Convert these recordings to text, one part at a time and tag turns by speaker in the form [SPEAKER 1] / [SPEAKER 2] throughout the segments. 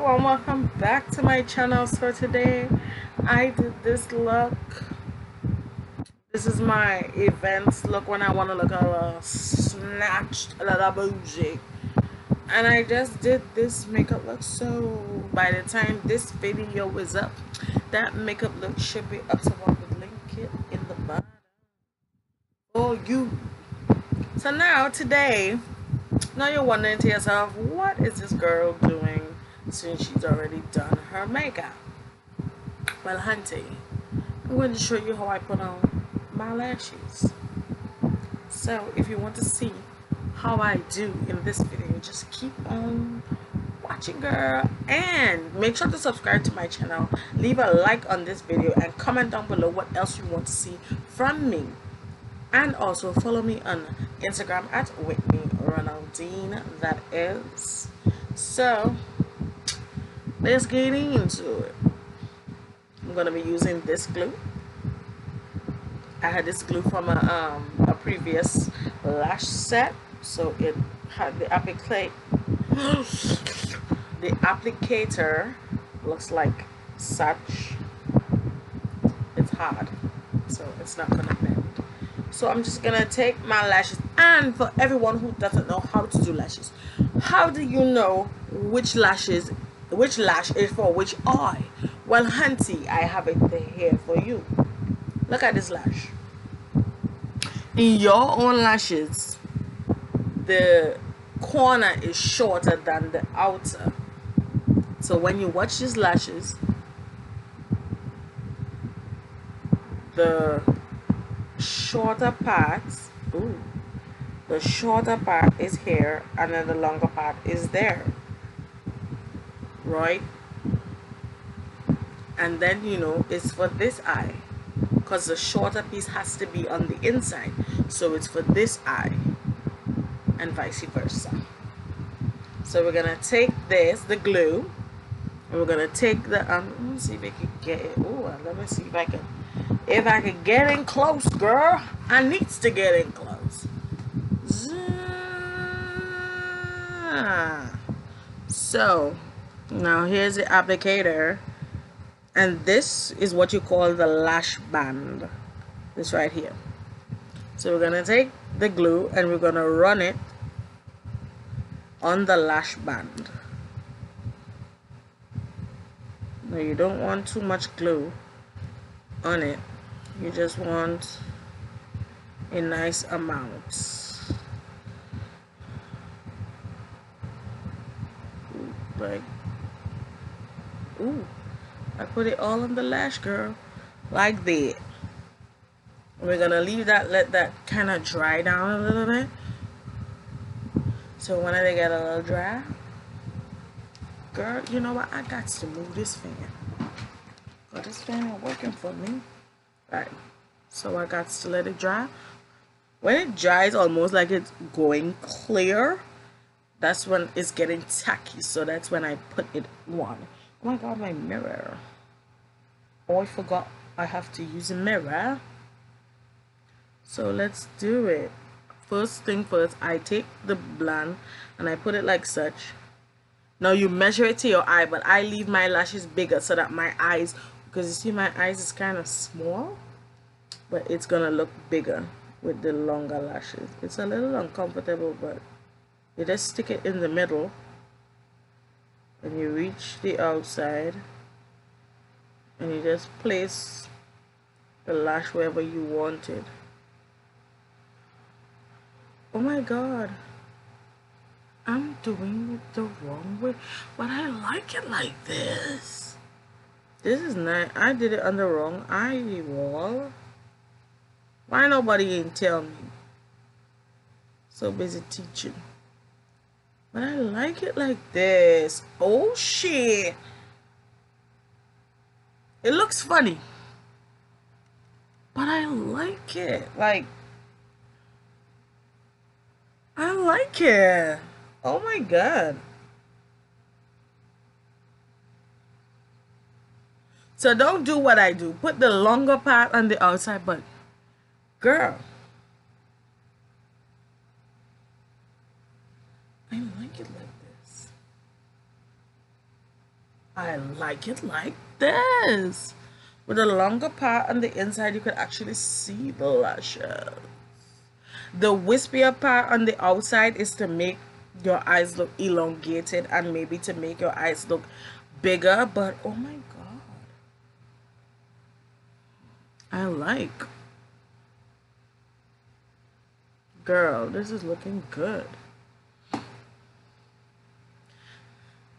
[SPEAKER 1] and welcome back to my channel. So today I did this look. This is my events look when I want to look a little snatched, a little bougie. And I just did this makeup look, so by the time this video is up, that makeup look should be up, so I will link it in the bottom for you. So now today, now you're wondering to yourself, what is this girl doing since she's already done her makeup? Well, hunty, I'm going to show you how I put on my lashes. So if you want to see how I do in this video, just keep on watching, girl, and make sure to subscribe to my channel, leave a like on this video, and comment down below what else you want to see from me. And also follow me on Instagram at Whitney Ronaldine, that is. So let's get into it. I'm gonna be using this glue. I had this glue from a previous lash set, so it had the applicator looks like such. It's hard, so it's not gonna bend. So I'm just gonna take my lashes, and for everyone who doesn't know how to do lashes, how do you know which lash is for which eye? Well, hunty, I have it here for you. Look at this lash. In your own lashes, the corner is shorter than the outer. So when you watch these lashes, the shorter parts, the shorter part is here, and then the longer part is there, right? And then it's for this eye, because the shorter piece has to be on the inside, so it's for this eye, and vice versa. So we're gonna take the glue, and we're gonna take the let me see if I can get it. Let me see if I can get in close, girl. I needs to get in close. So now here's the applicator, and this is what you call the lash band, this right here. So we're gonna take the glue and we're gonna run it on the lash band. Now you don't want too much glue on it, you just want a nice amount. Like, I put it all on the lash, girl, like that. We're gonna leave that, let that kind of dry down a little bit. So when they get a little dry, girl, you know what, I got to move this fan, because this fan ain't working for me. Right, so I got to let it dry. When it dries almost like it's going clear, that's when it's getting tacky, so that's when I put it on. Oh my god, my mirror. Oh, I forgot I have to use a mirror. So let's do it. First thing first, I take the blend and I put it like such. Now you measure it to your eye, but I leave my lashes bigger so that my eyes, because you see my eyes is kind of small, but it's gonna look bigger with the longer lashes. It's a little uncomfortable, but you just stick it in the middle and you reach the outside and you just place the lash wherever you want it. Oh my god, I'm doing it the wrong way, but I like it like this. This is nice. I did it on the wrong eye wall. Why nobody ain't tell me? So busy teaching. But I like it like this. Oh shit. It looks funny, but I like it. Like, I like it. Oh my god. So don't do what I do. Put the longer part on the outside, but girl, I like it like this. I like it like this. With a longer part on the inside, you could actually see the lashes. The wispier part on the outside is to make your eyes look elongated and maybe to make your eyes look bigger. But oh my god, I like. Girl, this is looking good.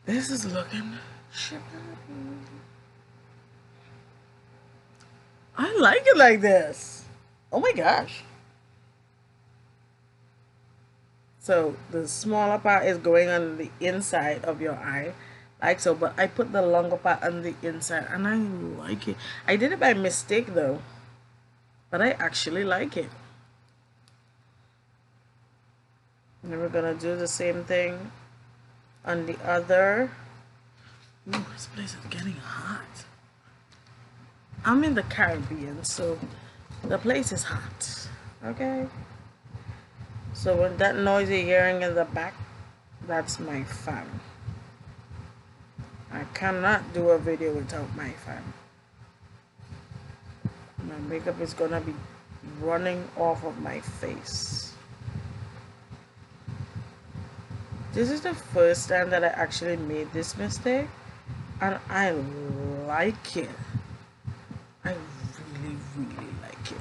[SPEAKER 1] This is looking shabby. I like it like this. Oh my gosh. So the smaller part is going on the inside of your eye, like so, but I put the longer part on the inside and I like it. I did it by mistake though, but I actually like it. And we're gonna do the same thing on the other. Ooh, this place is getting hot. I'm in the Caribbean, so the place is hot. Okay? So when that noise you're hearing in the back, that's my fan. I cannot do a video without my fan. My makeup is gonna be running off of my face. This is the first time that I actually made this mistake, and I like it. I really like it.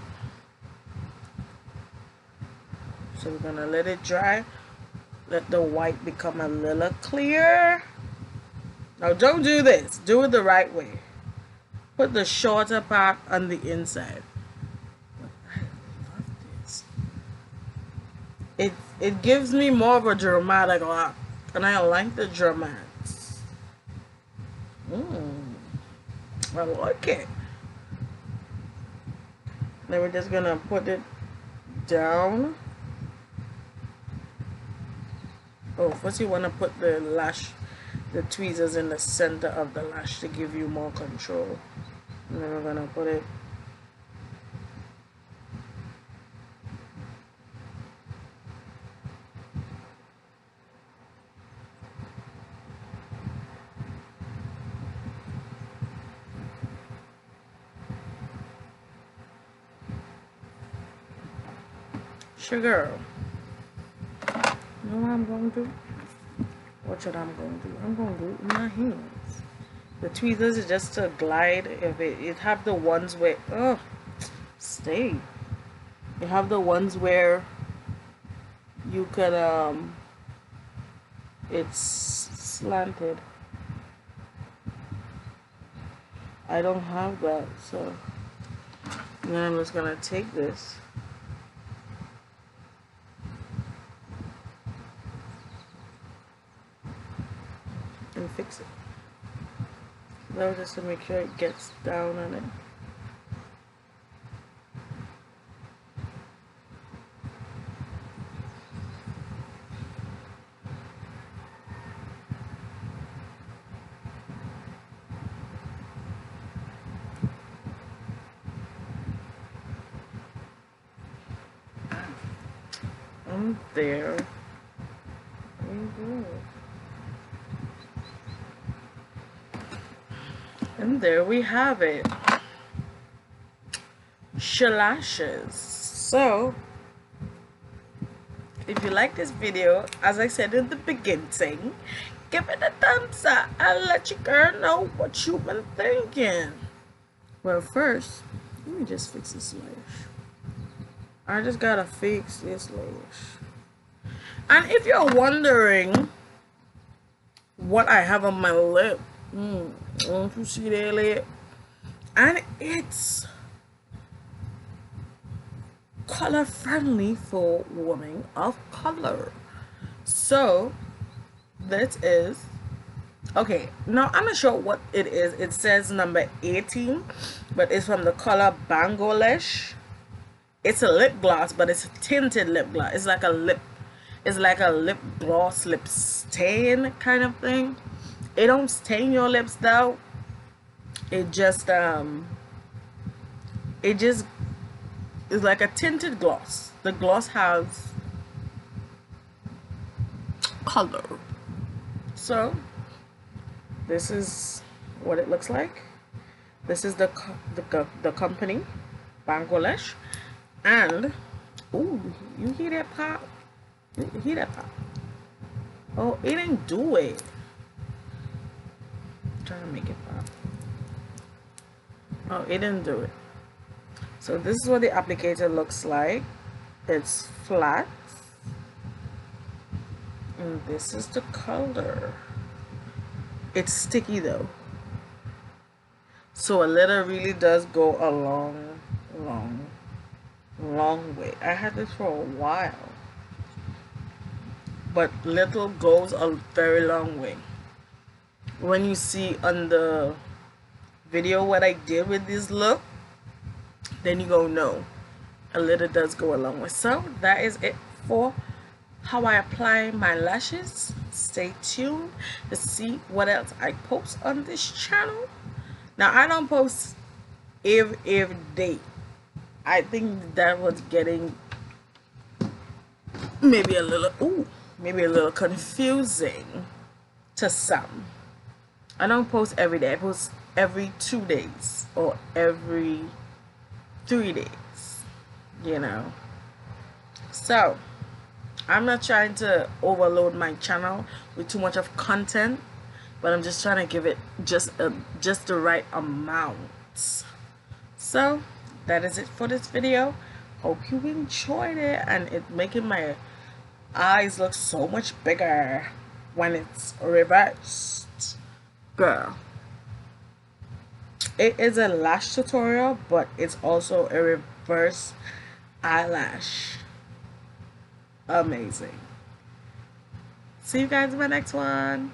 [SPEAKER 1] So we're gonna let it dry. Let the white become a little clear. Now don't do this. Do it the right way. Put the shorter part on the inside. But I love this. It gives me more of a dramatic look, and I like the dramatics. I like it. Then we're just gonna put it down. Oh, first you wanna put the lash, the tweezers in the center of the lash to give you more control. And then we're gonna put it sugar. You know what I'm going to do? What should I'm going to do? I'm going to do it with my hands. The tweezers is just to glide. If it have the ones where stay. You have the ones where you could it's slanted. I don't have that, so then I'm just gonna take this. And fix it. That was just to make sure it gets down on it. And there we go. And there we have it. Shelashes. So if you like this video, as I said in the beginning, give it a thumbs up and let your girl know what you've been thinking. Well, first, let me just fix this lash. I just gotta fix this lash. And if you're wondering what I have on my lip, don't you see that lip? And it's color friendly for women of color. So this is okay. Now I'm not sure what it is. It says number 18, but it's from the color Eyelash. It's a lip gloss, but it's a tinted lip gloss. It's like a lip gloss, lip stain kind of thing. It don't stain your lips though. It just is like a tinted gloss. The gloss has color. So this is what it looks like. This is the company, Eyelash, and ooh, you hear that pop? You hear that pop? Oh, it didn't do it. I'm trying to make it pop. Oh, it didn't do it. So this is what the applicator looks like. It's flat, and this is the color. It's sticky though, so a little really does go a long way. I had this for a while, but little goes a very long way. When you see on the video what I did with this look, then you go know a little does go a long way. So that is it for how I apply my lashes. Stay tuned to see what else I post on this channel. Now I don't post every day. I think that was getting maybe a little confusing to some. I don't post every day. I post every 2 days or every 3 days, you know. So I'm not trying to overload my channel with too much of content, but I'm just trying to give it just the right amount. So that is it for this video. Hope you enjoyed it, and it's making my eyes look so much bigger when it's reversed. Girl, it is a lash tutorial, but it's also a reverse eyelash. Amazing. See you guys in my next one.